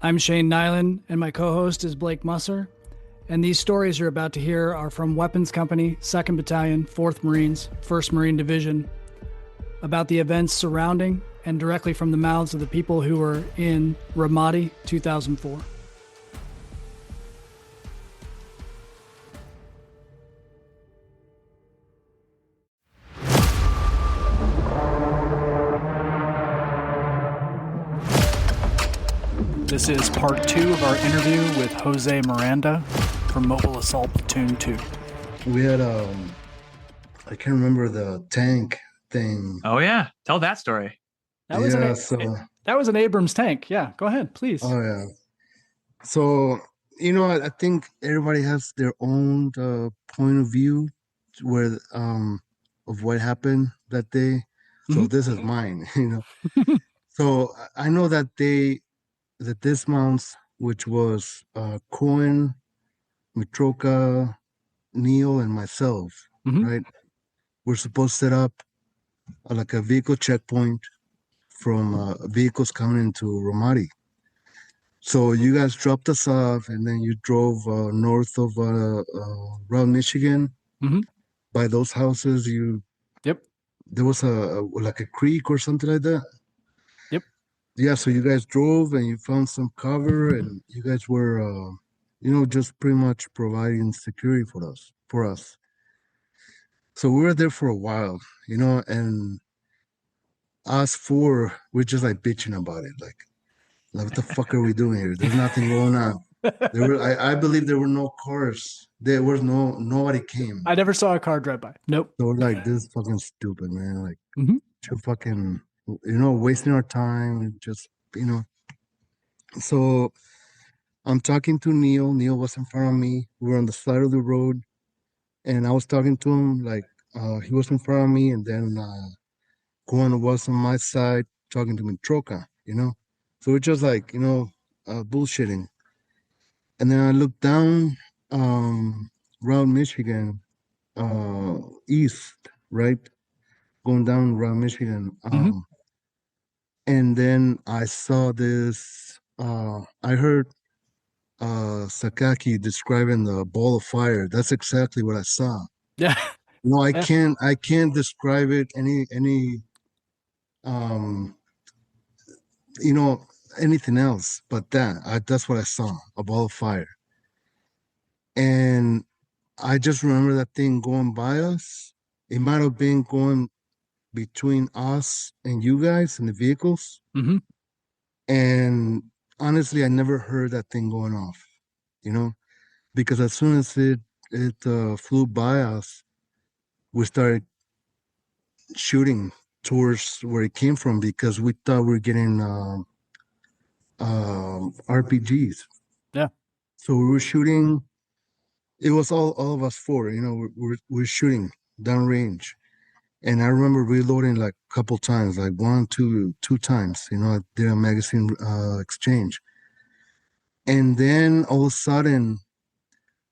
I'm Shane Nyland, and my co host is Blake Musser. And these stories you're about to hear are from Weapons Company, 2nd Battalion, 4th Marines, 1st Marine Division, about the events surrounding and directly from the mouths of the people who were in Ramadi 2004. This is part 2 of our interview with Jose Miranda from Mobile Assault Platoon 2. We had I can't remember the tank thing. Oh yeah, tell that story. That was an Abrams tank. Yeah, go ahead, please. Oh yeah. So I think everybody has their own point of view where of what happened that day. So this is mine. So I know that the dismounts, which was Cohen, Mitroka, Neil, and myself, right? We're supposed to set up like a vehicle checkpoint from vehicles coming into Ramadi. So you guys dropped us off, and then you drove north of around Michigan. By those houses, there was like a creek or something like that. Yeah, so you guys drove and you found some cover, and you guys were just pretty much providing security for us. So we were there for a while, and us four, we're just like bitching about it, like what the fuck are we doing here? There's nothing going on. I believe there were no cars. There was nobody came. I never saw a car drive by. Nope. So we're like, this is fucking stupid, man. Like, you're fucking, wasting our time. Just, So I'm talking to Neil. Neil was in front of me. We were on the side of the road, and I was talking to him like he was in front of me, and then Juan was on my side talking to Mitroka, So we're just like, bullshitting. And then I looked down around Michigan, east, right? Going down around Michigan. And then I saw this, I heard Sakaki describing the ball of fire. That's exactly what I saw. Yeah. I can't describe it any anything else but that's what I saw, a ball of fire. And I just remember that thing going by us. It might have been going between us and you guys in the vehicles. And honestly, I never heard that thing going off, because as soon as it flew by us, we started shooting towards where it came from, because we thought we were getting RPGs. Yeah. So we were shooting. It was all of us four, we're shooting downrange. And I remember reloading like a couple times, like two times, I did a magazine exchange. And then all of a sudden,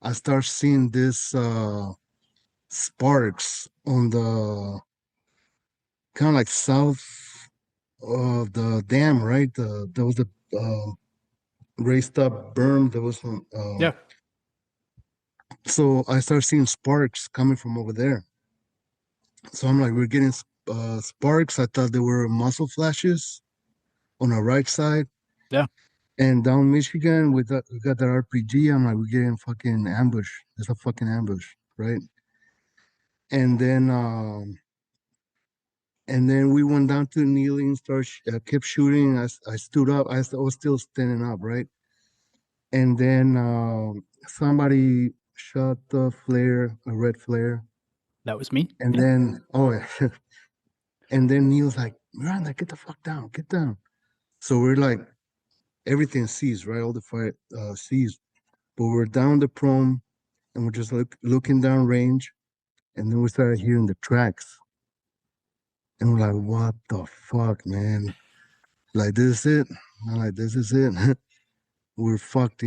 I start seeing this sparks on the kind of like south of the dam, right? There was a raised up berm. There was some. Yeah. So I started seeing sparks coming from over there. So I'm like, we're getting sparks. I thought they were muzzle flashes on our right side. Yeah. And down Michigan, we got that RPG. I'm like, we're getting fucking ambush. There's a fucking ambush, right? And then we went down to kneeling, kept shooting. I stood up. I was still standing up, right? And then somebody shot the flare, a red flare. That was me. And then, and then Neil's like, Miranda, get the fuck down, get down. So we're like, everything seized, right? All the fire seized. But we're down the prom, and we're just looking down range. And then we started hearing the tracks. And we're like, what the fuck, man? Like, this is it. I'm like, this is it. We're fucked,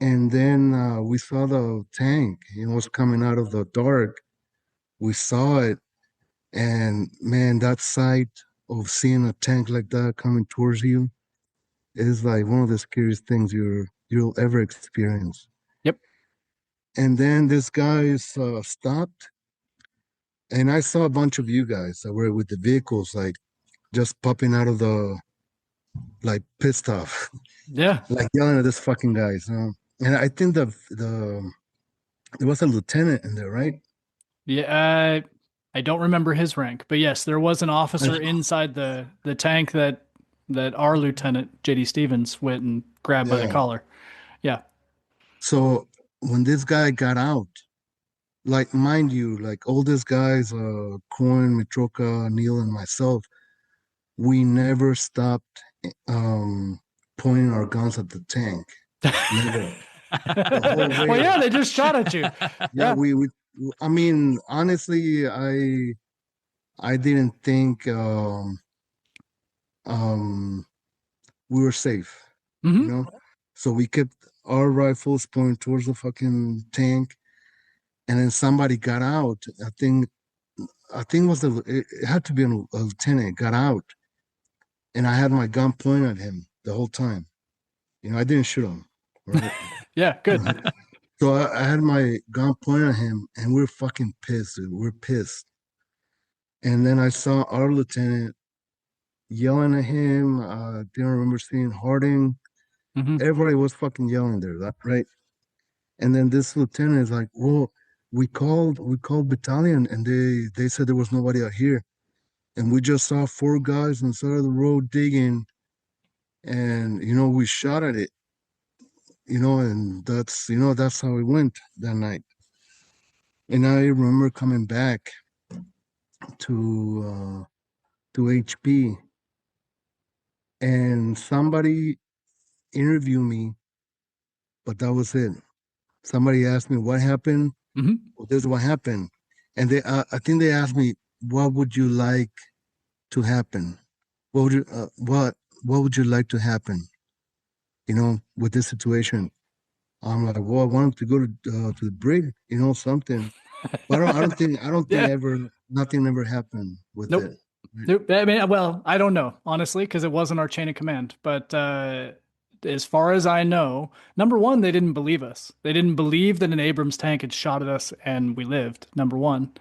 And then we saw the tank. It was coming out of the dark. We saw it. And, man, that sight of seeing a tank like that coming towards you, is like one of the scariest things you'll ever experience. Yep. And then this guy stopped, and I saw a bunch of you guys that were with the vehicles, like just popping out of the like pissed off, Yeah. like yelling at this fucking guys. And I think there was a lieutenant in there, right? Yeah. I don't remember his rank, but yes, there was an officer I- inside the tank that our lieutenant JD Stevens went and grabbed by the yeah. collar. Yeah. So when this guy got out, like mind you, like all these guys, Coin, Mitroka, Neil, and myself, we never stopped pointing our guns at the tank. Never. The whole Well, way. yeah, they just shot at you. Yeah, Yeah. we I mean, honestly, I didn't think um we were safe, you Hmm. know? So we kept our rifles pointed towards the fucking tank, and then somebody got out. I think it was it had to be a lieutenant got out, and I had my gun pointed at him the whole time. I didn't shoot him, right? Yeah, good. So I had my gun pointed at him, and we're fucking pissed, dude. We're pissed. And then I saw our lieutenant yelling at him. Didn't remember seeing Harding. Hmm. Everybody was fucking yelling there, right? And then this lieutenant is like, "Well, we called battalion, and they said there was nobody out here, and we just saw four guys on the side of the road digging, and we shot at it, and that's how it went that night." And I remember coming back to HP, and somebody interviewed me, but that was it. Somebody asked me what happened. Hmm. Well, this is what happened, and I think they asked me, "What would you like to happen? What would you like to happen? With this situation?" I'm like, "Well, I wanted to go to the brig, something." But I don't think Yeah. ever nothing ever happened with Nope. it. Right? Nope. I mean, well, I don't know, honestly, because it wasn't our chain of command. But as far as I know, number one, they didn't believe us. They didn't believe that an Abrams tank had shot at us and we lived, number one.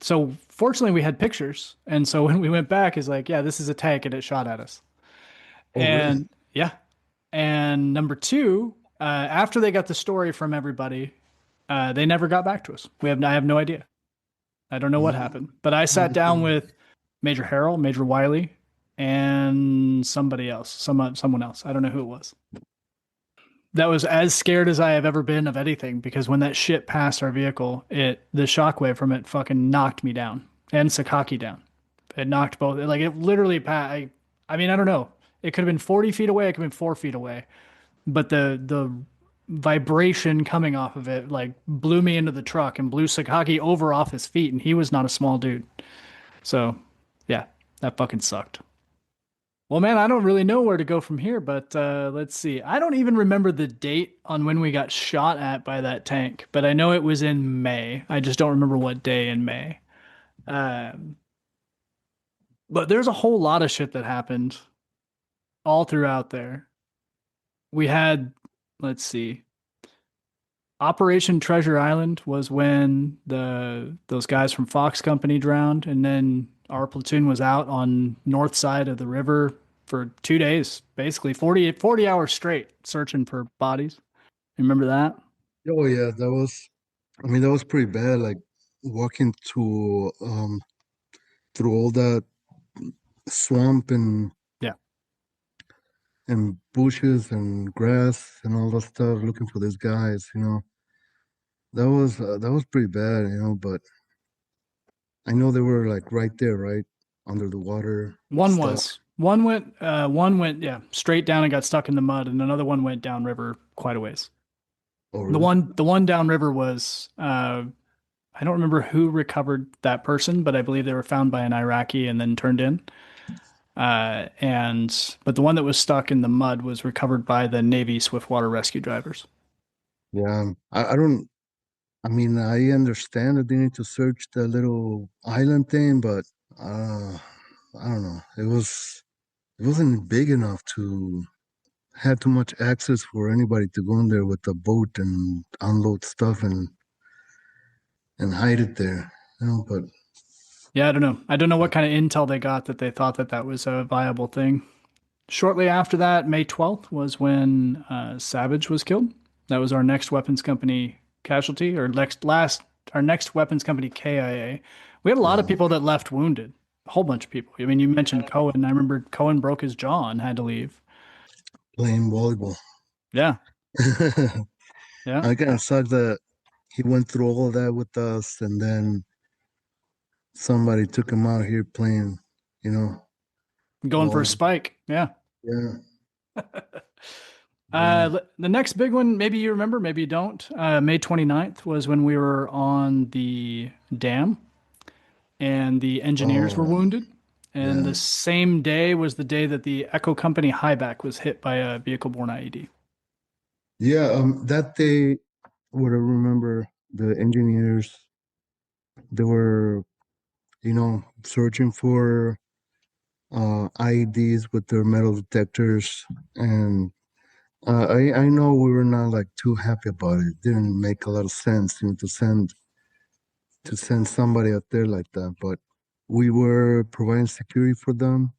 So fortunately, we had pictures. And so when we went back, it's like, yeah, this is a tank and it shot at us. Oh, really? And yeah. And number two, after they got the story from everybody, they never got back to us. I have no idea. I don't know what No, happened, but I sat down nothing. with Major Harrell, Major Wiley, and somebody else, someone else. I don't know who it was. That was as scared as I have ever been of anything because when that shit passed our vehicle, the shockwave from it fucking knocked me down and Sakaki down. It knocked both. Like it literally passed. I mean, I don't know. It could have been 40 feet away. It could have been 4 feet away, but the vibration coming off of it like blew me into the truck and blew Sakaki over off his feet, and he was not a small dude. So, yeah, that fucking sucked. Well, man, I don't really know where to go from here, but let's see. I don't even remember the date on when we got shot at by that tank, but I know it was in May. I just don't remember what day in May. Um, but there's a whole lot of shit that happened all throughout there. We had, let's see, Operation Treasure Island was when those guys from Fox Company drowned, and then our platoon was out on north side of the river for 2 days, basically 40 hours straight, searching for bodies. Remember that? Oh yeah, that was pretty bad. Like walking through all that swamp Yeah. and bushes and grass and all that stuff, looking for these guys. That was pretty bad. But I know they were like right there, right under the water, One stuck. was. One went, yeah, straight down and got stuck in the mud, and another one went downriver quite a ways. Oh The really? one, the one downriver was, I don't remember who recovered that person, but I believe they were found by an Iraqi and then turned in. But the one that was stuck in the mud was recovered by the Navy swiftwater rescue drivers. Yeah. I don't. I mean, I understand that they need to search the little island thing, but I don't know. It was. it wasn't big enough to had too much access for anybody to go in there with a boat and unload stuff and hide it there. But Yeah, I don't know. I don't know what kind of intel they got that they thought that that was a viable thing. Shortly after that, May 12th was when Savage was killed. That was our next weapons company casualty, or our next weapons company KIA. We had a lot of yeah, people that left wounded, a whole bunch of people. I mean, you mentioned Cohen. I remember Cohen broke his jaw and had to leave. playing volleyball. Yeah, yeah. I kind of sucked that he went through all of that with us, and then somebody took him out here playing, you know, Going for a volleyball. spike. Yeah. Yeah, yeah. The next big one, maybe you remember, maybe you don't. May 29th was when we were on the dam and the engineers were Oh, wounded. And yeah, the same day was the day that the Echo Company highback was hit by a vehicle-borne IED. yeah. That day, what I remember, the engineers they were, searching for IEDs with their metal detectors, and I know we were not like too happy about it. It didn't make a lot of sense, to send somebody out there like that. But we were providing security for them,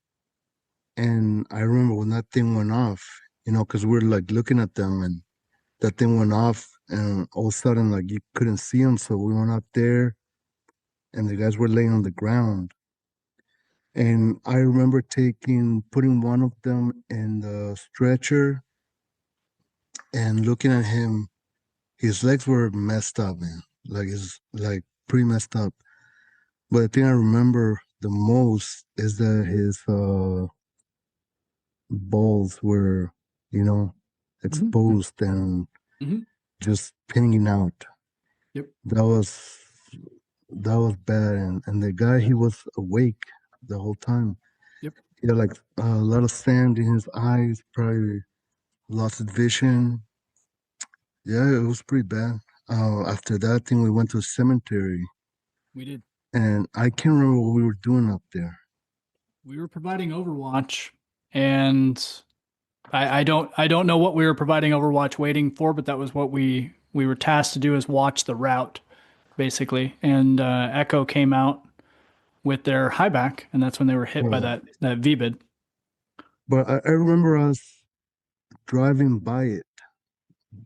and I remember when that thing went off, because we're like looking at them, and that thing went off, and all of a sudden, like you couldn't see them, so we went up there, and the guys were laying on the ground. And I remember putting one of them in the stretcher and looking at him. His legs were messed up, man. Like his like pretty messed up. But the thing I remember the most is that his balls were, you know, Hmm. exposed and Hmm. just hanging out. Yep. That was that was bad. And the guy, he was awake the whole time. Yep. He had like a lot of sand in his eyes, probably lost his vision. Yeah, it was pretty bad. After that thing, we went to a cemetery, We did. and I can't remember what we were doing up there. We were providing Overwatch, and I don't know what we were providing Overwatch waiting for, but that was what we were tasked to do, is watch the route basically. And Echo came out with their high back, and that's when they were hit by Yeah. that VBIED. But I remember us driving by it.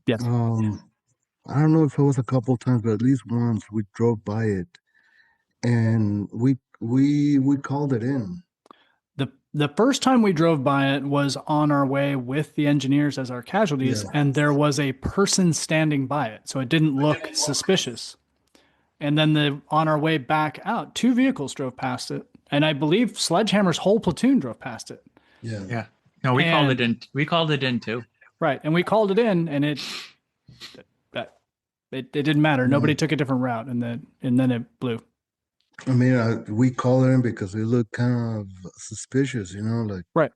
Yes. Um, I don't know if it was a couple times, but at least once we drove by it, and we called it in. The first time we drove by it was on our way with the engineers as our casualties, Yeah, and there was a person standing by it, so it didn't look suspicious. And then on our way back out, two vehicles drove past it, and I believe Sledgehammer's whole platoon drove past it. yeah. Yeah. No, we called it And in. We called it in too. right, and we called it in, and that it didn't matter. Yeah. Nobody took a different route, and then it blew. I mean, we called it in because it looked kind of suspicious, like Right.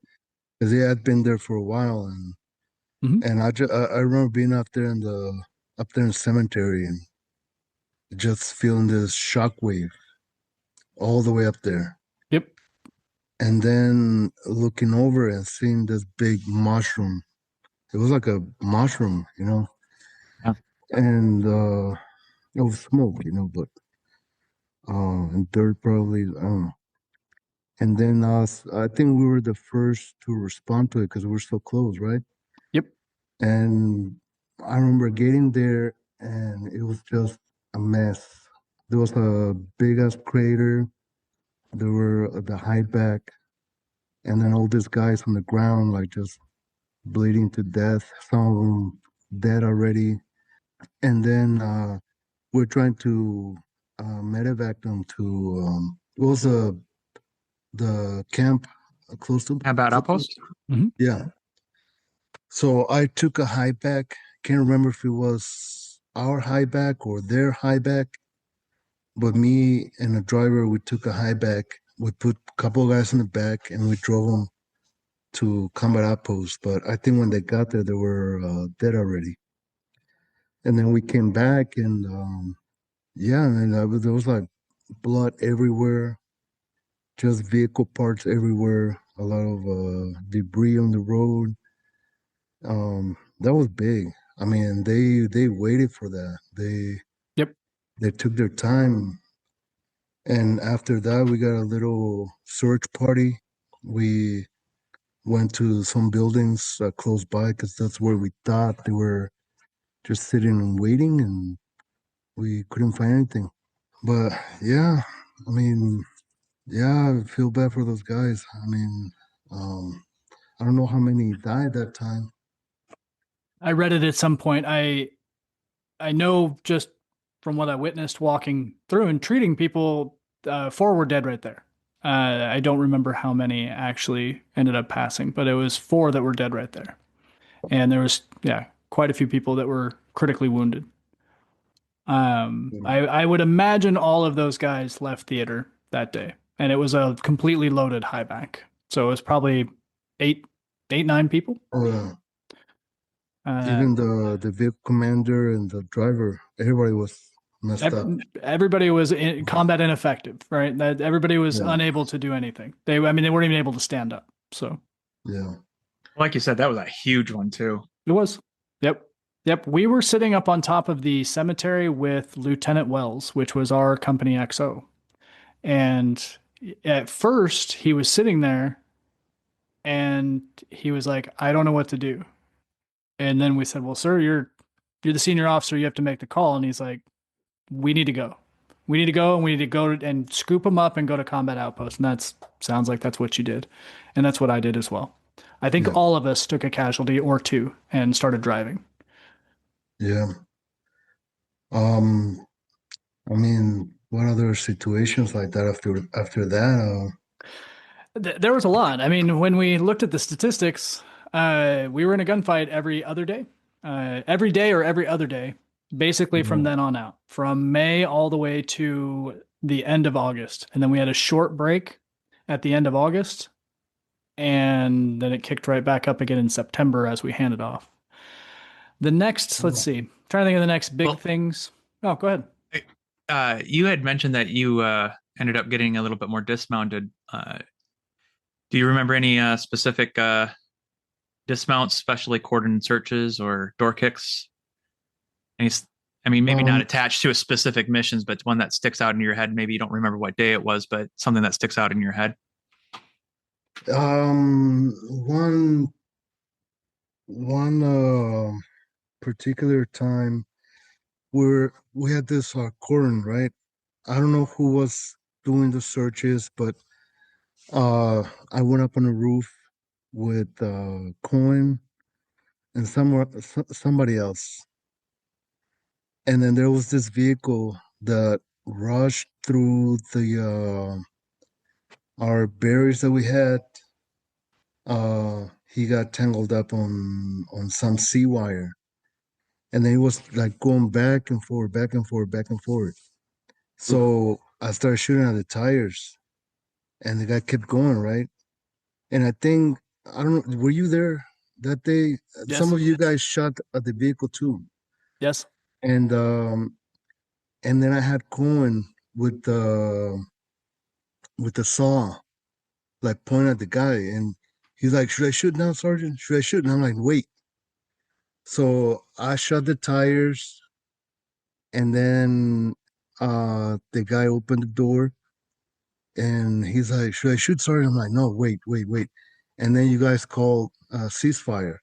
because he had been there for a while, and Hmm. and I remember being up there in the cemetery and just feeling this shockwave all the way up there. Yep. And then looking over and seeing this big mushroom. It was like a mushroom. Yeah. And it was smoke, but and dirt probably, I don't know. And then I think we were the first to respond to it because we were so close, right? Yep. And I remember getting there and it was just a mess. There was a big ass crater. There were the high back, and then all these guys on the ground, like just bleeding to death. Some of them dead already. And then we're trying to medevac them to what was the camp close to. How about outpost? Hmm. Yeah. So I took a high back. Can't remember if it was our high back or their high back, but me and a driver, we took a high back. We put a couple of guys in the back and we drove them to combat outpost. But I think when they got there, they were dead already. And then we came back and yeah, and there was like blood everywhere, just vehicle parts everywhere. a lot of debris on the road. That was big. I mean, they waited for that. Yep. They took their time, and after that, we got a little search party. We went to some buildings close by because that's where we thought they were just sitting and waiting, and we couldn't find anything. But yeah, I mean, yeah, I feel bad for those guys. I mean, um, I don't know how many died that time. I read it at some point. I know just from what I witnessed walking through and treating people, 4 were dead right there. I don't remember how many actually ended up passing, but it was 4 that were dead right there. And there was, yeah, quite a few people that were critically wounded. I would imagine all of those guys left theater that day, and it was a completely loaded high bank. So it was probably 9 people. Oh, yeah. Uh, Even the vehicle commander and the driver, everybody was messed up. Everybody was combat ineffective, right? That everybody was Yeah. unable to do anything. They weren't even able to stand up. So Yeah. Like you said, that was a huge one too. it was. Yep. We were sitting up on top of the cemetery with Lieutenant Wells, which was our company XO. And at first, he was sitting there and he was like, I don't know what to do. And then we said, well, sir, you're the senior officer. You have to make the call. And he's like, we need to go. We need to go, and we need to go and scoop them up and go to combat outpost. And sounds like that's what you did. And that's what I did as well. I think Yeah. all of us took a casualty or 2 and started driving. Yeah. I mean, what other situations like that after that? There was a lot. I mean, when we looked at the statistics, we were in a gunfight every other day, every day or every other day, basically from then on out, from May all the way to the end of August. And then we had a short break at the end of August. And then it kicked right back up again in September as we handed off. The next, let's see, trying to think of the next big things. Oh, go ahead. You had mentioned that you ended up getting a little bit more dismounted. Do you remember any specific dismounts, specially cordon searches or door kicks? Maybe not attached to a specific missions, but one that sticks out in your head. Maybe you don't remember what day it was, but something that sticks out in your head. One particular time where we had this cordon, right? I don't know who was doing the searches, but I went up on the roof with Cohen and somebody else, and then there was this vehicle that rushed through the our barriers that we had. He got tangled up on some sea wire, and then he was like going back and forth, back and forth, back and forth. So I started shooting at the tires, and the guy kept going, right? And I think, I don't know, were you there that day? Yes. Some of you guys shot at the vehicle too. Yes. And then I had Cohen with the saw, like pointing at the guy, and he's like, "Should I shoot now, Sergeant? Should I shoot?" And I'm like, "Wait." So I shot the tires, and then the guy opened the door, and he's like, "Should I shoot, Sergeant?" I'm like, "No, wait." And then you guys called ceasefire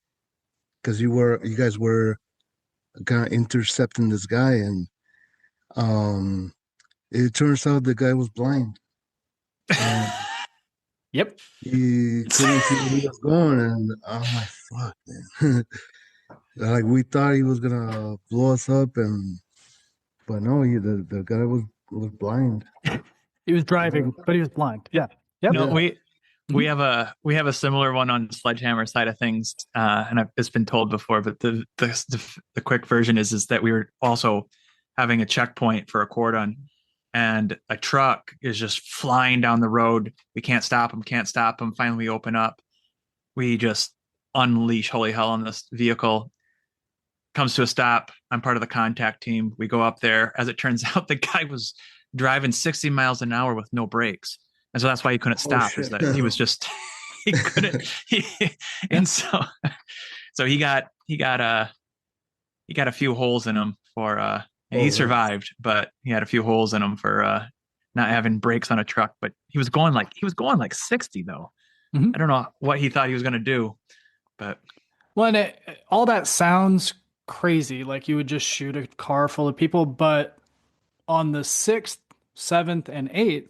because you guys were kind of intercepting this guy, and it turns out the guy was blind. Yep. He couldn't see where he was going, and I'm like, "Fuck, man!" Like we thought he was gonna blow us up, but no, the guy was blind. He was driving, but he was blind. Yeah. Yep. No, we have a similar one on Sledgehammer side of things, and it's been told before, but the quick version is that we were also having a checkpoint for a cordon, and a truck is just flying down the road. We can't stop him. Finally, we open up. We just unleash holy hell on this vehicle. Comes to a stop. I'm part of the contact team. We go up there. As it turns out, the guy was driving 60 miles an hour with no brakes. And so that's why he couldn't stop, is that he was just he couldn't. And so he got a few holes in him for and he survived, but he had a few holes in him for not having brakes on a truck. But he was going like 60 though. Mhm. I don't know what he thought he was going to do, but Well, and all that sounds crazy, like you would just shoot a car full of people, but on the 6th, 7th, and 8th,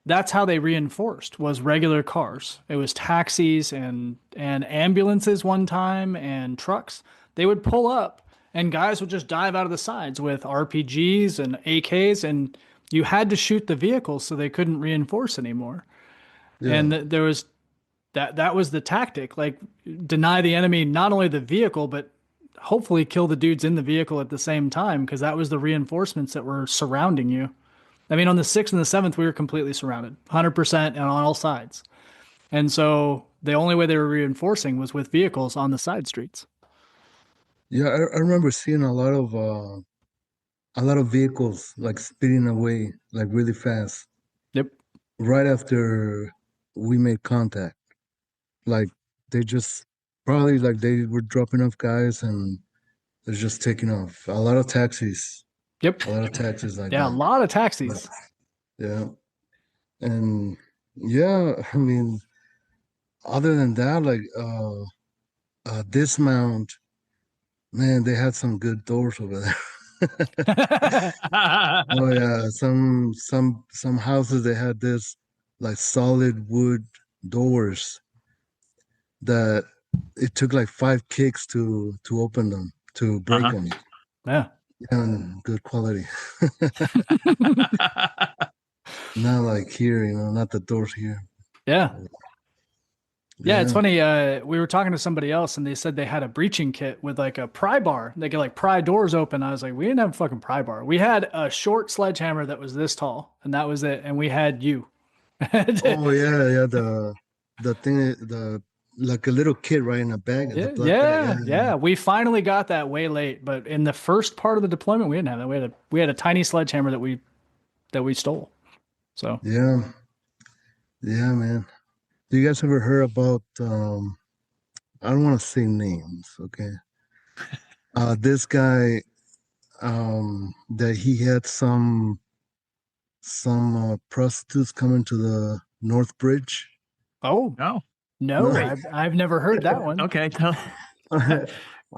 that's how they reinforced was regular cars. It was taxis and ambulances one time and trucks. They would pull up and guys would just dive out of the sides with RPGs and AKs, and you had to shoot the vehicles so they couldn't reinforce anymore. Yeah. And there was that was the tactic, like deny the enemy not only the vehicle but hopefully kill the dudes in the vehicle at the same time, because that was the reinforcements that were surrounding you. I mean, on the 6th and the 7th, we were completely surrounded, 100% and on all sides. And so the only way they were reinforcing was with vehicles on the side streets. Yeah, I remember seeing a lot of vehicles like speeding away like really fast Yep. right after we made contact. Like they just probably like they were dropping off guys and they're just taking off. A lot of taxis. Yep. A lot of taxis like Yeah, a that. lot of taxis. Yeah. And yeah, I mean, other than that, like dismount, man, they had some good doors over there. Oh yeah, some houses they had this like solid wood doors that it took like 5 kicks to open them, to break them. Yeah. And good quality. Not like here, not the doors here. Yeah. Yeah, it's Yeah. funny. We were talking to somebody else and they said they had a breaching kit with like a pry bar. They could like pry doors open. I was like, we didn't have a fucking pry bar. We had a short sledgehammer that was this tall, and that was it. And we had you. Oh yeah, the thing, the like a little kid right in the bag, the black bag. Yeah. We finally got that way late, but in the first part of the deployment, we didn't have that. We had a tiny sledgehammer that we stole. So Yeah, yeah, man. Do you guys ever heard about I don't want to say names, okay? This guy that he had some prostitutes coming to the North Bridge. oh no. no, No. I've never heard that one. Okay, Oh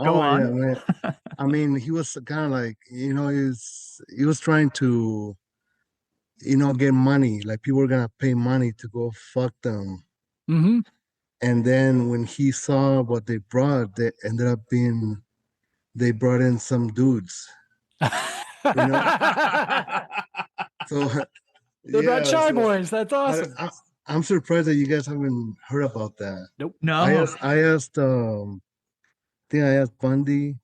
Go on. yeah, man. I mean, he was kind of like, he was trying to, get money. Like people were gonna pay money to go fuck them. Mm-hmm. And then when he saw what they brought, they brought in some dudes. You know? So They're about yeah, Shy so Boys. That's awesome. I'm surprised that you guys haven't heard about that. Nope. No. I think I asked Bundy.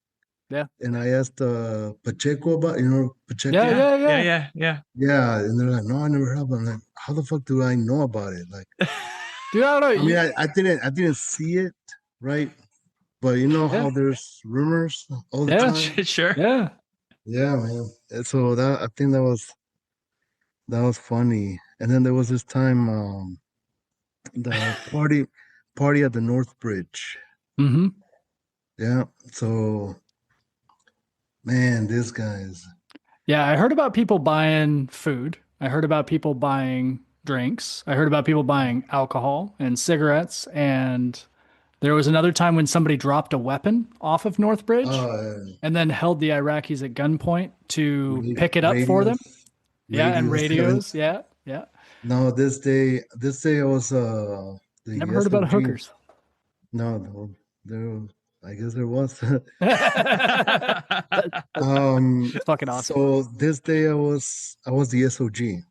Yeah. And I asked Pacheco about, Pacheco. Yeah. Yeah, and they're like, no, I never heard about it. I'm like, how the fuck do I know about it? Like, Dude, I don't know. I mean, I didn't see it, right? But you know how there's rumors all the time. Sure. Yeah. Yeah, man. And so I think that was funny. And then there was this time, the party at the North Bridge. Mm-hmm. Yeah. So, man, these guys. Yeah, I heard about people buying food. I heard about people buying drinks. I heard about people buying alcohol and cigarettes. And there was another time when somebody dropped a weapon off of North Bridge and then held the Iraqis at gunpoint to pick it up for them. Yeah, and radios. Yeah. No, this day I was the Never heard about SOG. hookers. No, there I guess there was. It's fucking awesome. So this day I was the SOG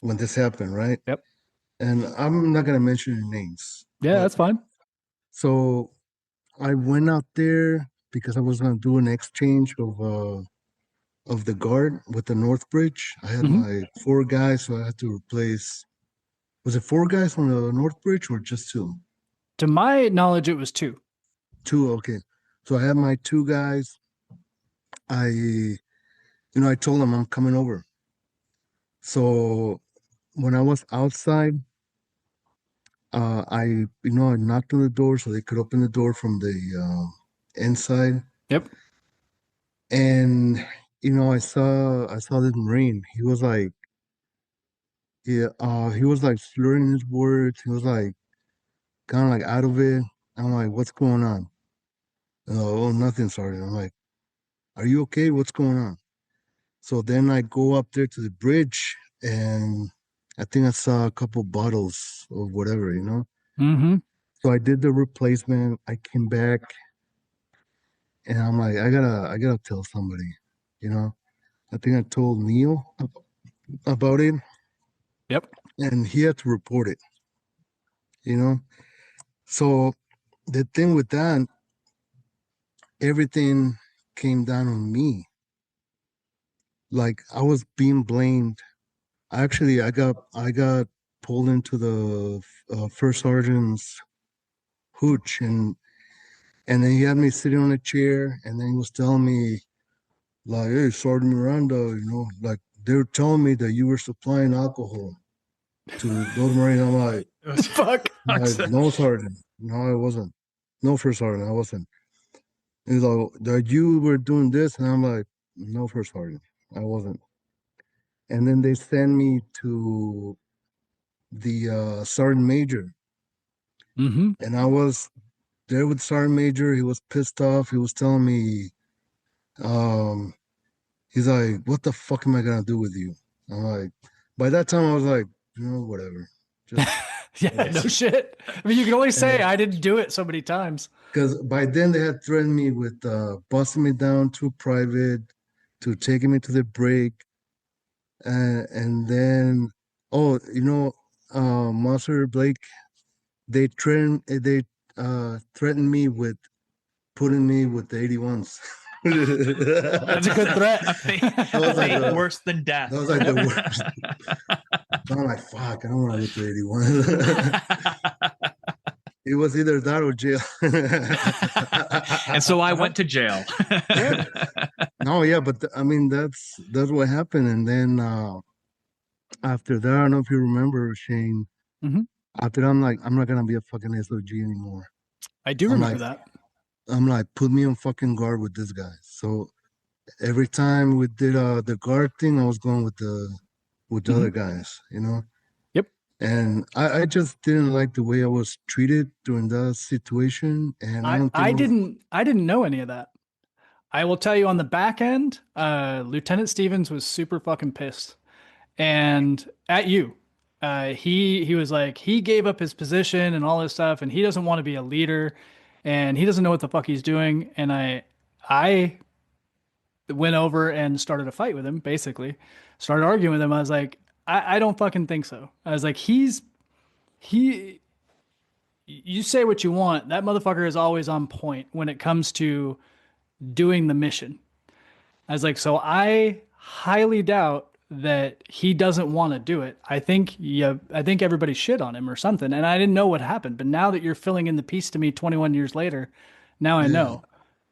when this happened, right? Yep. And I'm not gonna mention any names. Yeah, that's fine. So I went out there because I was gonna do an exchange of the guard with the North Bridge. I had my 4 guys, so I had to replace. Was it 4 guys from the North Bridge or just 2? To my knowledge, it was 2. 2, okay. So I had my 2 guys. I told them I'm coming over. So when I was outside, I knocked on the door so they could open the door from the inside. Yep. And I saw this Marine. He was like, he was like slurring his words. He was like kind of like out of it. I'm like, what's going on? Oh, nothing, Sergeant. I'm like, are you okay? What's going on? So then I go up there to the bridge, and I think I saw a couple bottles of whatever, Mm-hmm. So I did the replacement. I came back, and I'm like, I gotta tell somebody. I think I told Neil about it, Yep. and he had to report it. So the thing with that, everything came down on me. Like I was being blamed. Actually, I got pulled into the first sergeant's hooch, and then he had me sitting on a chair, and then he was telling me like, "Hey, Sergeant Miranda, like they were telling me that you were supplying alcohol to those Marines." I'm like, Fuck. no, Sergeant, no, I wasn't. No, first sergeant, I wasn't. He's like, that you were doing this, and I'm like, no, first sergeant, I wasn't. And then they send me to the sergeant major, Mm-hmm. and I was there with sergeant major. He was pissed off. He was telling me, um, he's like, "What the fuck am I gonna do with you?" I'm like, by that time I was like, whatever, just Yeah, no shit. I mean, you can only say I didn't do it so many times. because by then they had threatened me with busting me down to private, to taking me to the break, and then Monster Blake, they threatened me with putting me with the 81s. That's a good threat. A fate worse than death. That was like the worst. So I'm like, fuck, I don't want to go to 81. It was either that or jail. And so I went to jail. No, yeah, but I mean that's what happened. And then after that, I don't know if you remember, Shane. Mhm. After that, I'm like, I'm not gonna be a fucking SOG anymore. I do I'm remember like, that. I'm like, put me on fucking guard with this guy. So every time we did the guard thing, I was going with the other guys. Yep. And I just didn't like the way I was treated during that situation. And I don't think I didn't know any of that. I will tell you on the back end, Lieutenant Stevens was super fucking pissed. And at you. He was like, he gave up his position and all this stuff, and he doesn't want to be a leader, and he doesn't know what the fuck he's doing. And I went over and started a fight with him, basically. Started arguing with him. I was like, I don't fucking think so. I was like, he you say what you want. That motherfucker is always on point when it comes to doing the mission. I was like, so I highly doubt that he doesn't want to do it. I think everybody shit on him or something. And I didn't know what happened. But now that you're filling in the piece to me 21 years later, now I know.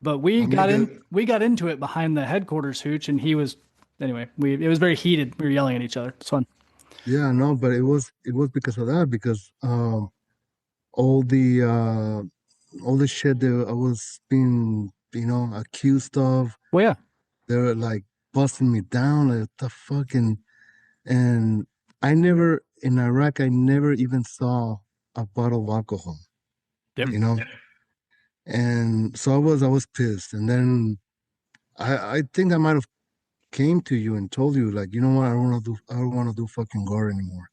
But we got into it behind the headquarters hooch, and he was anyway, it was very heated. We were yelling at each other. It's fun. Yeah, no, but it was because of that, because all the shit that I was being accused of, Well, yeah. they were like busting me down, like what the fuck. And I never, in Iraq, I never even saw a bottle of alcohol. Yep. And so I was pissed. And then I think I might have came to you and told you, like, you know what, I don't want to do fucking guard anymore.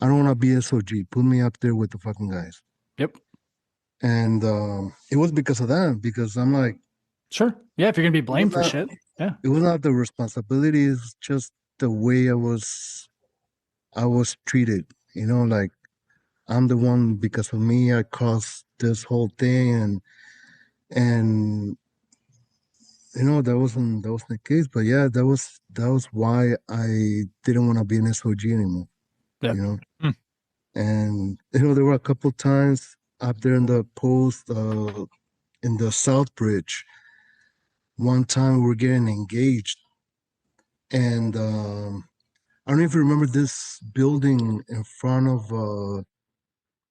I don't want to be SOG. Put me up there with the fucking guys. Yep. And it was because of that, because I'm like, sure. Yeah, if you're gonna be blamed for shit. Yeah. It was not the responsibility, it's just the way I was treated. Like I'm the one, because of me, I caused this whole thing, and that wasn't the case. But yeah, that was why I didn't want to be an SOG anymore. Yeah. And there were a couple times up there in the post in the South Bridge. One time we were getting engaged, and I don't know if you remember this building in front of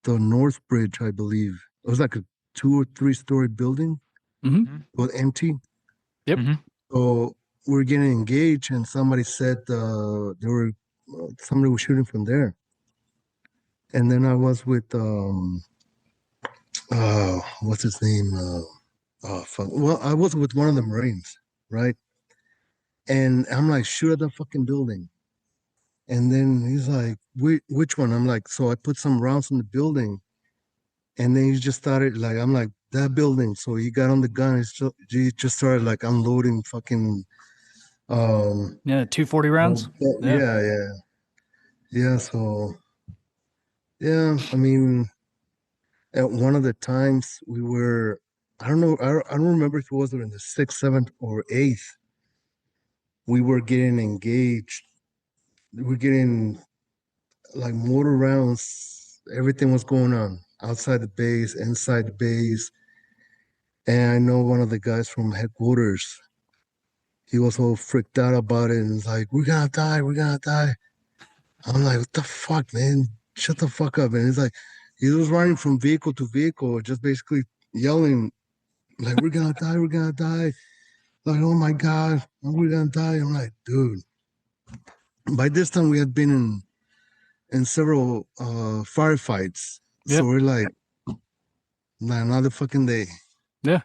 the North Bridge, I believe. It was like a 2 or 3 story building. Mm-hmm. It was empty. Yep. Mhm. So we were getting engaged, and somebody said somebody was shooting from there. And then I was with what's his name? Fuck. Well, I was with one of the Marines, right? And I'm like, shoot at the fucking building. And then he's like, which one? I'm like, so I put some rounds in the building. And then he just started like, I'm like, that building. So he got on the gun. He just started like unloading fucking, Yeah, 240 rounds. yeah, yeah. Yeah. So, yeah, I mean, at one of the times we were, I don't know, I don't remember if it was in the 6th, 7th, or 8th. We were getting engaged. We're getting like mortar rounds. Everything was going on outside the base, inside the base. And I know one of the guys from headquarters, he was all freaked out about it and was like, we're gonna die, we're gonna die. I'm like, what the fuck, man? Shut the fuck up. And he's like, he was running from vehicle to vehicle, just basically yelling, like, we're gonna die, we're gonna die. Like, oh my God, we're gonna die. I'm like, dude. By this time we had been in several firefights. So Yep. we're like, nah, another fucking day. Yeah.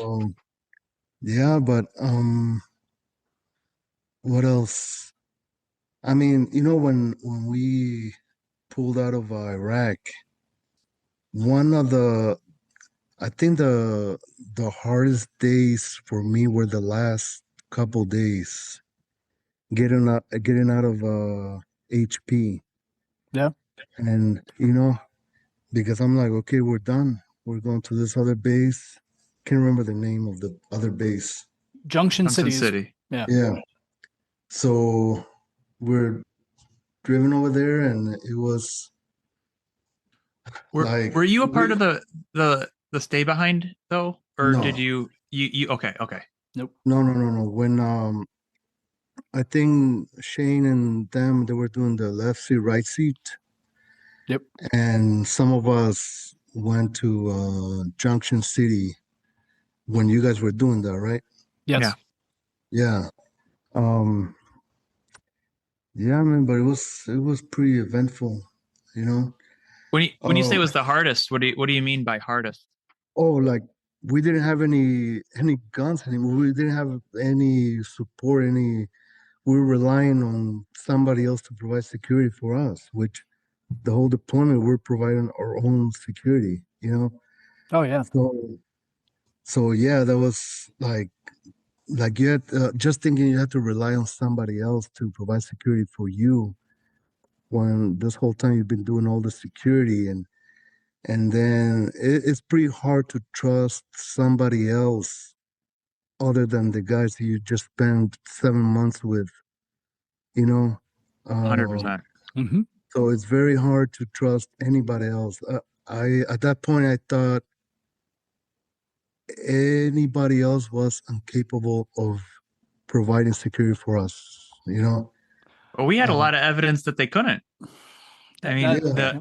Um, yeah, but what else? I mean, when we pulled out of Iraq, one of I think the hardest days for me were the last couple days getting out of HP. Yeah. And because I'm like, okay, we're done. We're going to this other base. Can't remember the name of the other base. Junction Johnson City. City. Yeah. Yeah. So we're driven over there, and it was like Were you a part of the stay behind though, or no, did you? Okay, okay. Nope. no. When I think Shane and them they were doing the left seat, right seat, Yep. and some of us went to Junction City when you guys were doing that, right? Yes. Yeah. Yeah. Um, yeah, man, but it was pretty eventful, you know. When you say it was the hardest, what do you mean by hardest? Oh, like we didn't have any guns anymore. We didn't have any support, any we were relying on somebody else to provide security for us, which the whole deployment we're providing our own security, you know. Oh yeah. So yeah, that was like you had just thinking you had to rely on somebody else to provide security for you when this whole time you've been doing all the security and then it's pretty hard to trust somebody else other than the guys that you just spent 7 months with, you know. 100%. Mm-hmm. So it's very hard to trust anybody else. I at that point I thought anybody else was incapable of providing security for us, you know. Well, we had a lot of evidence that they couldn't. I mean, Yeah.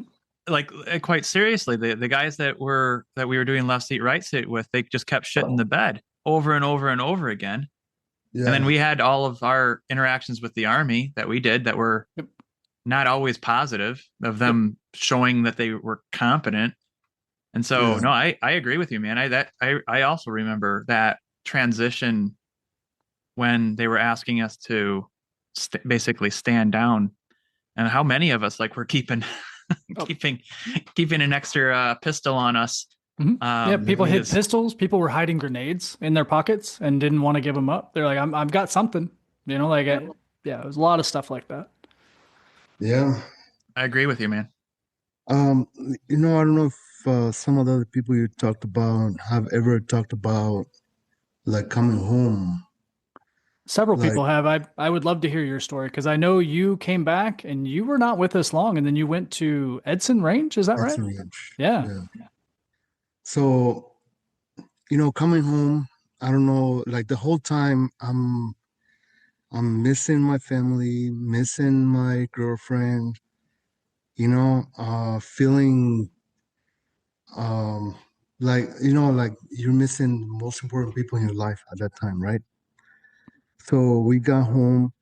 quite seriously, the guys that we were doing left seat, right seat with, they just kept shitting the bed over and over and over again. Yeah. And then we had all of our interactions with the Army that we did that were not always positive, of them showing that they were competent. And so, Yeah. no, I agree with you, man. I also remember that transition when they were asking us to basically stand down, and how many of us were keeping keeping an extra pistol on us. Mm-hmm. Yeah, people hid Because pistols. People were hiding grenades in their pockets and didn't want to give them up. They're like, I've got something, yeah, it was a lot of stuff like that. Yeah. I agree with you, man. Um, I don't know if some of the other people you talked about have ever talked about like coming home. Several Like people have. I would love to hear your story because I know you came back and you were not with us long, and then you went to Edson Range. Is that right? Edson Range. Yeah. So, coming home, I don't know, like the whole time I'm missing my family, missing my girlfriend, feeling like like you're missing the most important people in your life at that time, right? So we got home,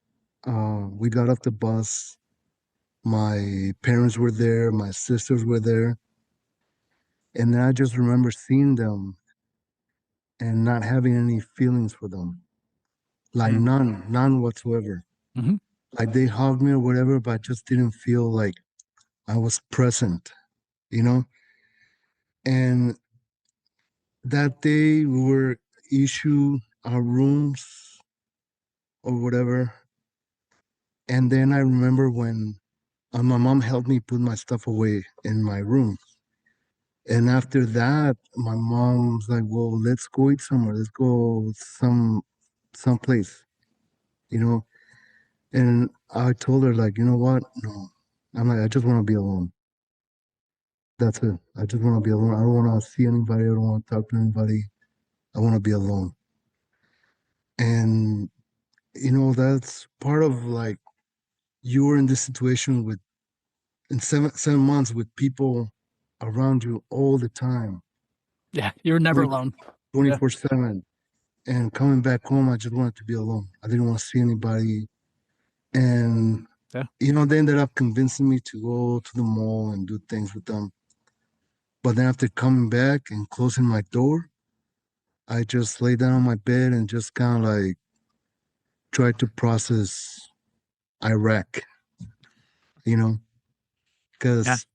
we got off the bus. My parents were there, my sisters were there, and then I just remember seeing them and not having any feelings for them, like Mm. none whatsoever. Mhm. Like they hugged me or whatever, but I just didn't feel like I was present, you know. And that day we were issued our rooms or whatever. And then I remember when my mom helped me put my stuff away in my room. And after that, my mom's like, "Well, let's go eat somewhere. Let's go someplace, you know." And I told her like, "You know what? No." I'm like, "I just want to be alone. That's it. I just want to be alone. I don't want to see anybody. I don't want to talk to anybody. I want to be alone." And that's part of like you were in this situation with in 7 months with people around you all the time, Yeah, you're never 20 alone. Yeah. 24/7. And coming back home, I just wanted to be alone. I didn't want to see anybody. And Yeah. they ended up convincing me to go to the mall and do things with them. But then after coming back and closing my door, I just lay down on my bed and just kind of like tried to process Iraq, you know, Yeah. because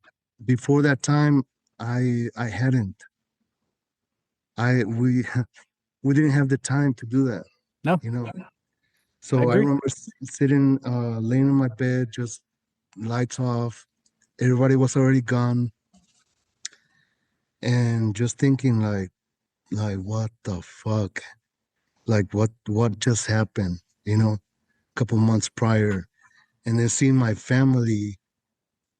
before that time, I hadn't. I we we didn't have the time to do that, No, you know. I So I agree. remember sitting, laying in my bed, just lights off. Everybody was already gone, and just thinking like what the fuck, like what just happened, a couple months prior, and then seeing my family,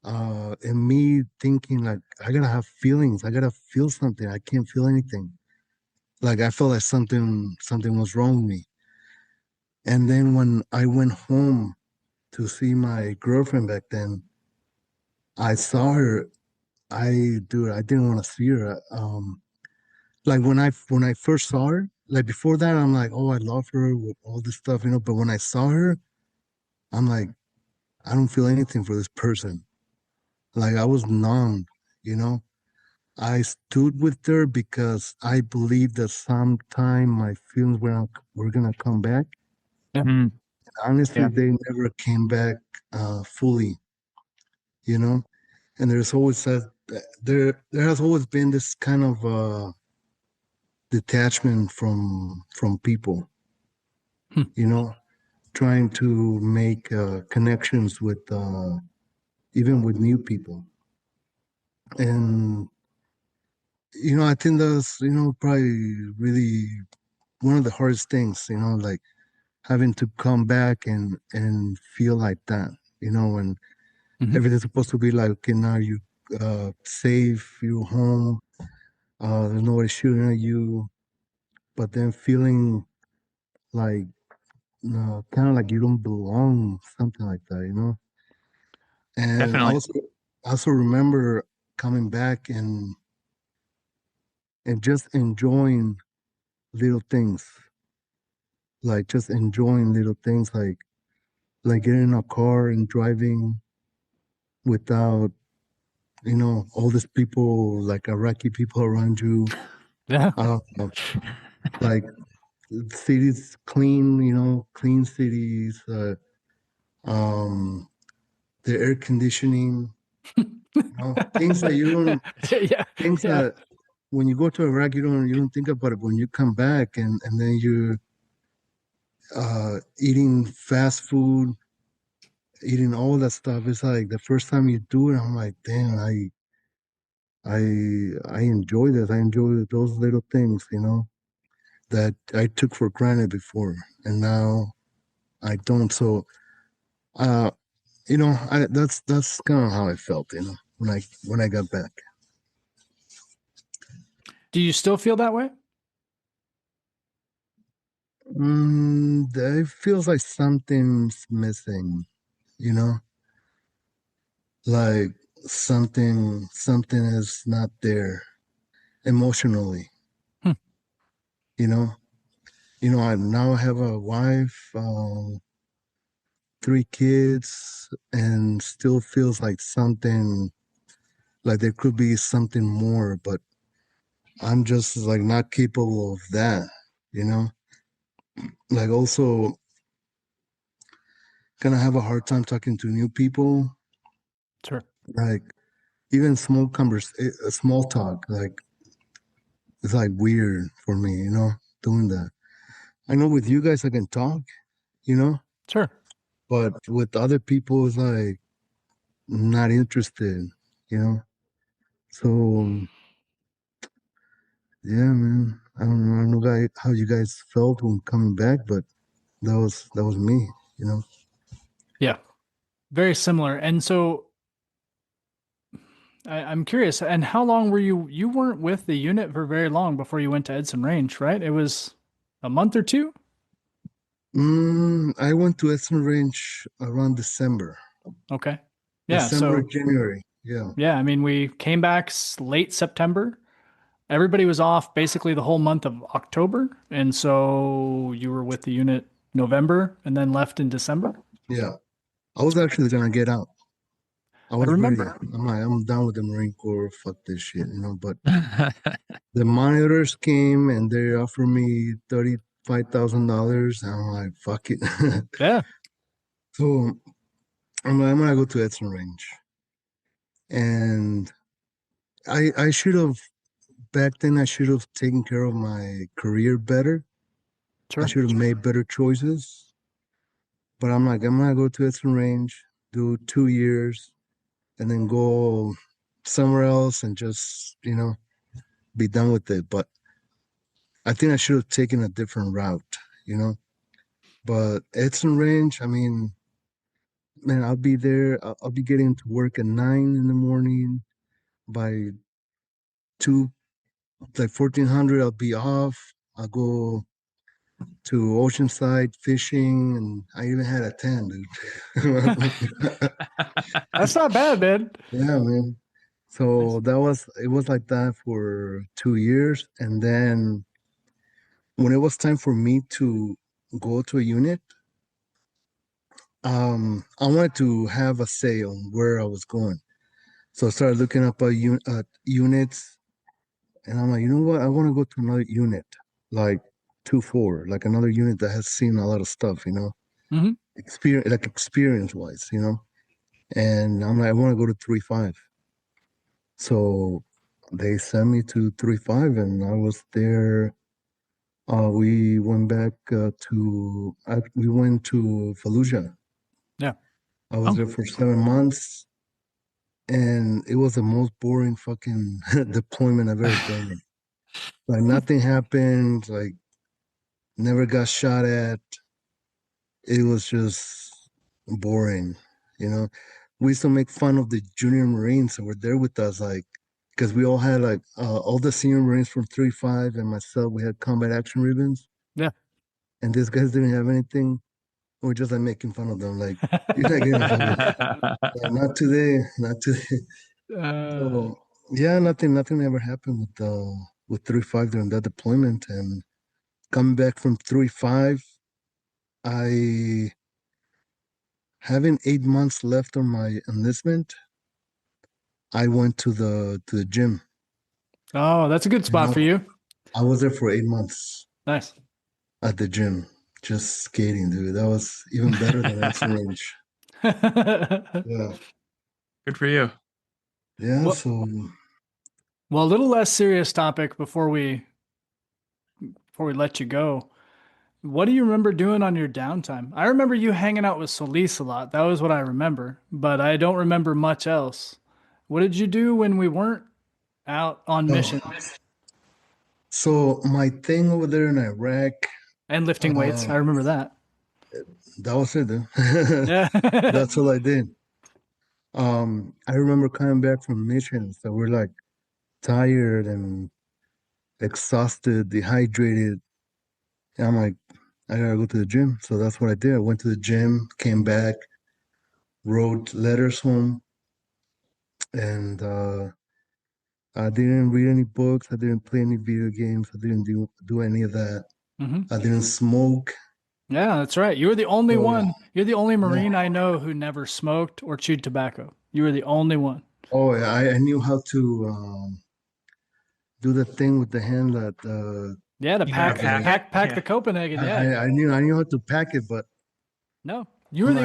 and me thinking like I gotta have feelings, I gotta feel something. I can't feel anything. Like I felt like something was wrong with me. And then when I went home to see my girlfriend back then, I saw her. I didn't want to see her. Like when I first saw her, like before that, I'm like, oh, I love her with all this stuff, But when I saw her, I'm like, I don't feel anything for this person. Like I was numb, you know. I stood with her because I believed that sometime my feelings were gonna come back. Yeah. Mm. Honestly, Yeah. they never came back fully, you know. And there has always been this kind of detachment from people, Hmm. you know, trying to make connections with even with new people. And I think that's probably really one of the hardest things, like having to come back and feel like that, when Mhm. everything's supposed to be like, okay, now you safe, you're home, there's nobody shooting at you, but then feeling like kind of like you don't belong, something like that, And Definitely. I also remember coming back and just enjoying little things, like just enjoying little things, like getting in a car and driving without all these people, like Iraqi people around you. Yeah. Uh, like cities clean, clean cities. Um, the air conditioning, things that you don't, Yeah. things Yeah. that when you go to Iraq, you don't think about it. When you come back and then you're eating fast food, eating all that stuff, it's like the first time you do it, I'm like, damn, I enjoy this. I enjoy those little things, that I took for granted before, and now I don't. So, uh, that's kind of how I felt, when I got back. Do you still feel that way? It feels like something's missing, you know, like something is not there emotionally. Hmm. You know, I now have a wife, 3 kids, and still feels like something, like there could be something more, but I'm just like not capable of that. You know, like also gonna have a hard time talking to new people. Sure. Like even small talk, like it's like weird for me, doing that. I know with you guys I can talk, you know, Sure. but with other people it's like not interested, you know. So yeah, man. I don't know how you guys felt when coming back, but that was me, you know. Yeah. Very similar. And so I'm curious, and how long were you weren't with the unit for very long before you went to Edson Range, right? It was a month or two? I went to Edson Range around December. Okay. Yeah, December, so January. Yeah. yeah, I mean, we came back late September. Everybody was off basically the whole month of October, and so you were with the unit November and then left in December. Yeah. I was actually gonna get out. I I was ready. remember. I'm like, I'm done with the Marine Corps. Fuck this shit, But the monitors came and they offered me $35,000. I'm like, fuck it. Yeah. So I'm like, I'm gonna go to Edson Range. And I should have back then I should have taken care of my career better. I Sure. should have made better choices. But I'm like, I'm gonna go to Edson Range, do 2 years, and then go somewhere else and just, be done with it. But I think I should have taken a different route, you know. But Edson Range, I mean, man, I'll be there. I'll be getting to work at 9 in the morning. By two, like 1400, I'll be off. I'll go to Oceanside fishing, and I even had a tan, dude. That's not bad, man. Yeah, man. Nice. So it was like that for 2 years, and then when it was time for me to go to a unit, I wanted to have a say on where I was going. So I started looking up units, and I'm like, you know what? I want to go to another unit, like 2-4, like another unit that has seen a lot of stuff, Hmm. experience wise, And I'm like, I want to go to 3-5. So they sent me to 3-5, and I was there. We went back we went to Fallujah. Yeah. I was Oh, there for 7 months, and it was the most boring fucking deployment I've ever been in. Like nothing happened, like never got shot at. It was just boring, you know. We used to make fun of the junior Marines that were there with us, like, because we all had like all the senior Marines from 3-5 and myself, we had combat action ribbons, yeah. and these guys didn't have anything. We're just like making fun of them, like, you're not getting fucking, not today, not today. uh, So yeah, nothing ever happened with 3-5 during that deployment. And coming back from 3-5, I having 8 months left on my enlistment, I went to the gym. oh, that's a good And spot for you. I was there for 8 months Nice. at the gym, just skating, dude. That was even better than Edson Range. Yeah. Good for you. Yeah, Well, so well, a little less serious topic before we let you go. What do you remember doing on your downtime? I remember you hanging out with Solis a lot. That was what I remember, but I don't remember much else. What did you do when we weren't out on oh, mission so my thing over there in Iraq, and lifting weights? uh, I remember that. that was it, dude. Yeah. That's all I did. I remember coming back from missions that were like tired and exhausted, dehydrated. And I'm like, I gotta go to the gym. So that's what I did. I went to the gym, came back, wrote letters home, and I didn't read any books. I didn't play any video games. I didn't do any of that. I didn't smoke. Yeah, that's right. You were the only So, one. You're the only yeah. Marine I know who never smoked or chewed tobacco. You were the only one. Oh, yeah, I knew how to do the thing with the hand that Yeah, to You gotta pack pack it. the Copenhagen. I, Yeah. I knew how to pack it, but No, you were I'm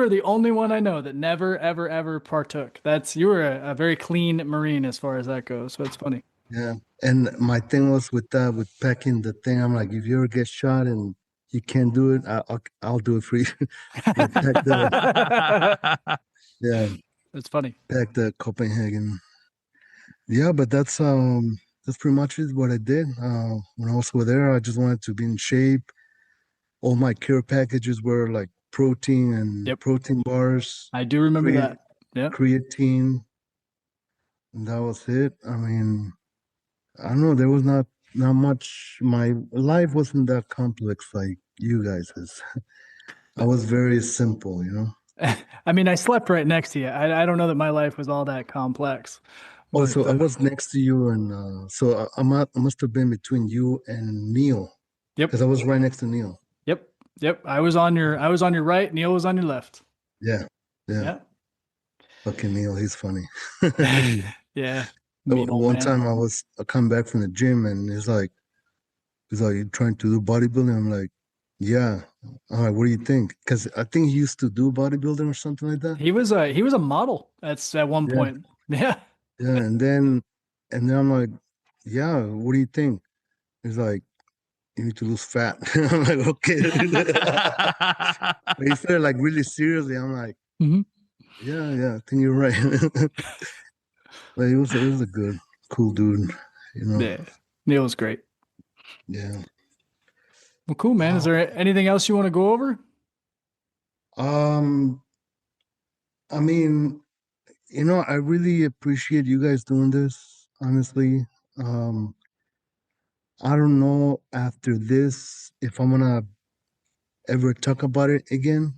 the like, only one I know that never ever partook. You were a very clean Marine as far as that goes. So it's funny. yeah. And my thing was with that, with packing the thing. I'm like, if you ever get shot and you can't do it, I'll do it for you. Like pack yeah, It's funny. pack the Copenhagen. Yeah, but that's pretty much it what I did. When I was over there, I just wanted to be in shape. All my care packages were like protein and Yep, protein bars, I do remember creat that. Yep. creatine, and that was it. I mean, I don't know, there was not much. My life wasn't that complex like you guys is. I was very simple, you know. I mean, I slept right next to you. I don't know that my life was all that complex, but Also, I was next to you, and so I must have been between you and Neil, yep, because I was right next to Neil. yep. I was on your right. Neil was on your left. Yeah, yeah. Yeah, Fucking Neil, he's funny. yeah. Mean old One man. time I come back from the gym, and he's like, you trying to do bodybuilding? I'm like, yeah. I'm like, what do you think? Because I think he used to do bodybuilding or something like that. He was a model at one Yeah, point. Yeah. yeah. And then I'm like, yeah. What do you think? He's like, you need to lose fat. I'm like, okay. But he said it like really seriously. I'm like, Mhm. yeah, I think you're right. But he was a good, cool dude, you know. Yeah. Neil was great. Yeah. Well, cool, man. Is there anything else you want to go over? Um, I mean, I really appreciate you guys doing this, honestly. Um, I don't know after this if I'm gonna ever talk about it again.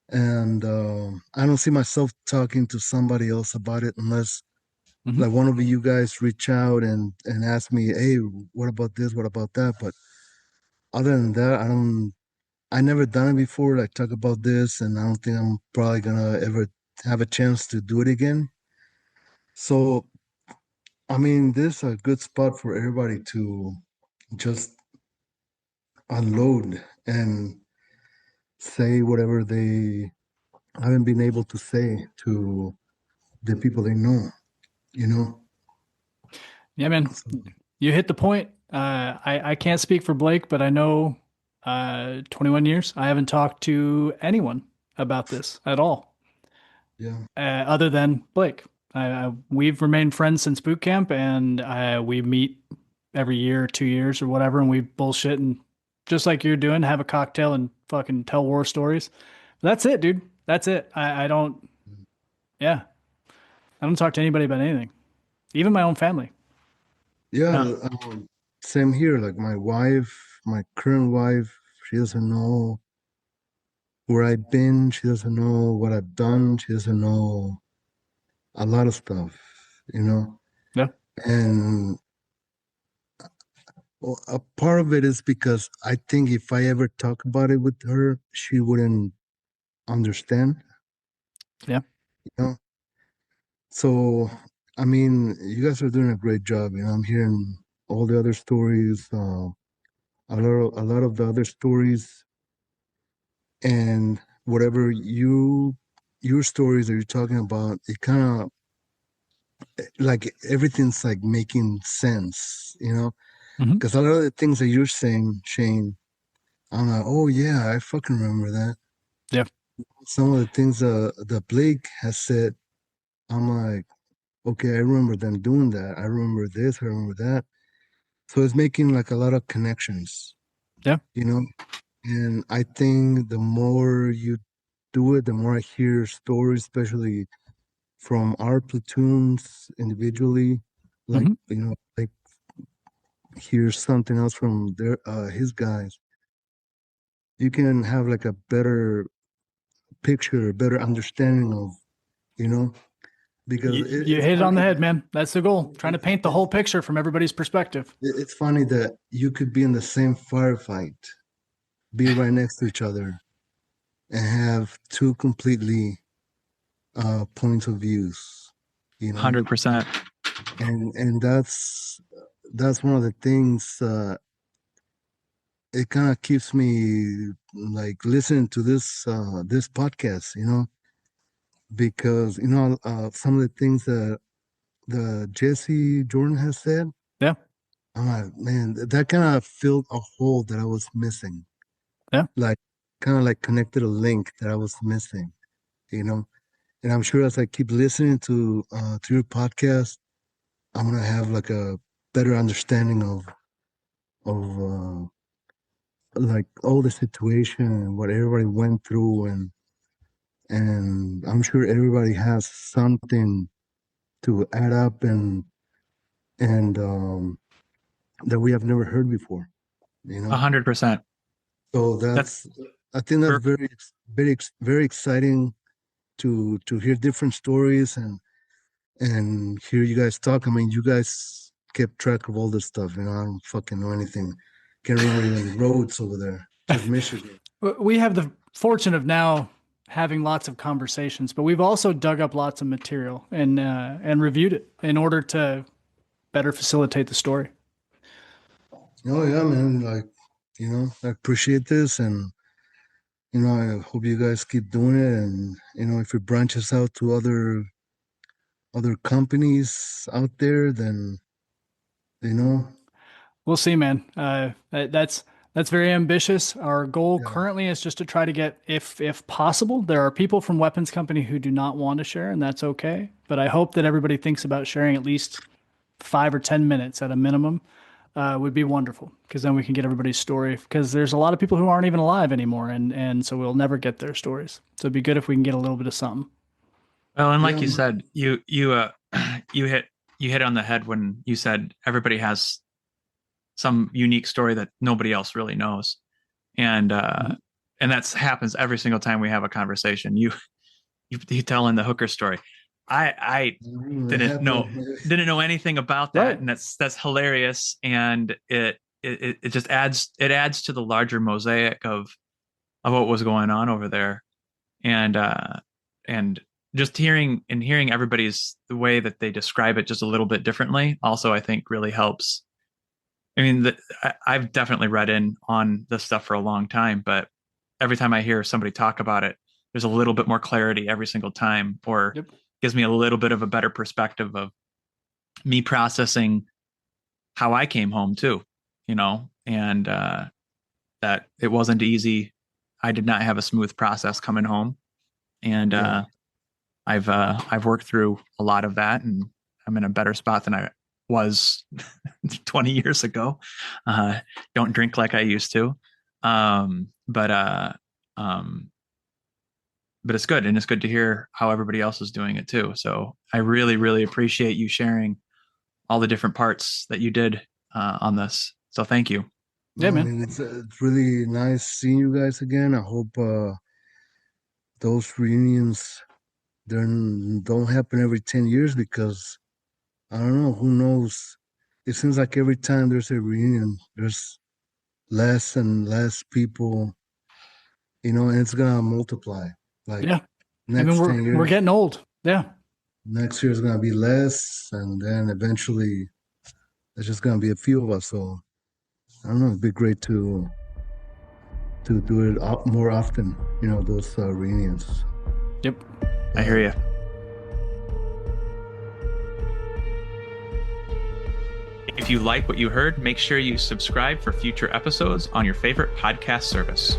And I don't see myself talking to somebody else about it unless Mhm. like one of you guys reach out and ask me, hey, what about this? What about that? But other than that, I never done it before, like talk about this, and I don't think I'm probably gonna ever have a chance to do it again. So I mean, this is a good spot for everybody to just unload and say whatever they haven't been able to say to the people they know, you know? Yeah, man. So, You hit the point. I can't speak for Blake, but I know 21 years. I haven't talked to anyone about this at all, yeah. other than Blake. We've remained friends since boot camp, and we meet every year, 2 years, or whatever, and we bullshit and just like you're doing, have a cocktail and fucking tell war stories. That's it, dude. That's it. I don't. Yeah, I don't talk to anybody about anything, even my own family. Yeah, No. same here. Like my current wife, she doesn't know where I've been. She doesn't know what I've done. She doesn't know a lot of stuff, you know? Yeah. And well, a part of it is because I think if I ever talk about it with her, she wouldn't understand, Yeah. you know? So, I mean, you guys are doing a great job. I'm hearing all the other stories, a lot of the other stories, and whatever your stories that you're talking about, it kind of like everything's like making sense, Hmm. because a lot of the things that you're saying, Shane, I'm like, oh yeah, I fucking remember that. Yeah. Some of the things that Blake has said, I'm like, okay, I remember them doing that. I remember this, I remember that. So it's making like a lot of connections, Yeah. you know? And I think the more you do it, the more I hear stories, especially from our platoons individually, like, Hmm. like hear something else from his guys. You can have like a better picture, a better understanding of, you know, because you hit it on the head, man. That's the goal. Trying to paint the whole picture from everybody's perspective. It's funny that you could be in the same firefight, be right next to each other, and have two completely points of views. 100%. And that's one of the things. It kind of keeps me like listening to this podcast, because some of the things that the Jesse Jordan has said. Yeah. I'm like, man, that kind of filled a hole that I was missing. Yeah. Like kind of like connected a link that I was missing, And I'm sure as I keep listening to your podcast, I'm gonna have like a better understanding of like all the situation and what everybody went through, and I'm sure everybody has something to add up and that we have never heard before, 100%. So I think that's very, very, very exciting to hear different stories and hear you guys talk. I mean, you guys kept track of all this stuff, I don't fucking know anything. Can't remember even roads over there. Just Michigan. We have the fortune of now having lots of conversations, but we've also dug up lots of material and reviewed it in order to better facilitate the story. Oh yeah, man. Like, I appreciate this, and I hope you guys keep doing it, and if it branches out to other companies out there, then we'll see, man. That's very ambitious. Our goal currently is just to try to get, if possible, there are people from weapons company who do not want to share, and that's okay. But I hope that everybody thinks about sharing at least 5 or 10 minutes at a minimum. Would be wonderful, because then we can get everybody's story, because there's a lot of people who aren't even alive anymore, and so we'll never get their stories. So it'd be good if we can get a little bit of something. Well, and like you said, you hit on the head when you said everybody has some unique story that nobody else really knows, and that happens every single time we have a conversation. You tell in the hooker story. I didn't know anything about that, right. And that's hilarious, and it just adds to the larger mosaic of what was going on over there, and just hearing everybody's the way that they describe it just a little bit differently also, I think, really helps. I mean, I've definitely read in on this stuff for a long time, but every time I hear somebody talk about it, there's a little bit more clarity every single time, or gives me a little bit of a better perspective of me processing how I came home too, and that it wasn't easy. I did not have a smooth process coming home, and I've worked through a lot of that, and I'm in a better spot than I was 20 years ago. Don't drink like I used to, but it's good, and it's good to hear how everybody else is doing it too. So I really, really appreciate you sharing all the different parts that you did on this. So thank you. Yeah, man. I mean, it's really nice seeing you guys again. I hope those reunions don't happen every 10 years, because I don't know, who knows? It seems like every time there's a reunion, there's less and less people, and it's gonna multiply. Like, next 10 years, we're getting old. Yeah. Next year is gonna be less, and then eventually there's just gonna be a few of us. So I don't know. It'd be great to do it more often. Those reunions. Yep, I hear you. If you like what you heard, make sure you subscribe for future episodes on your favorite podcast service.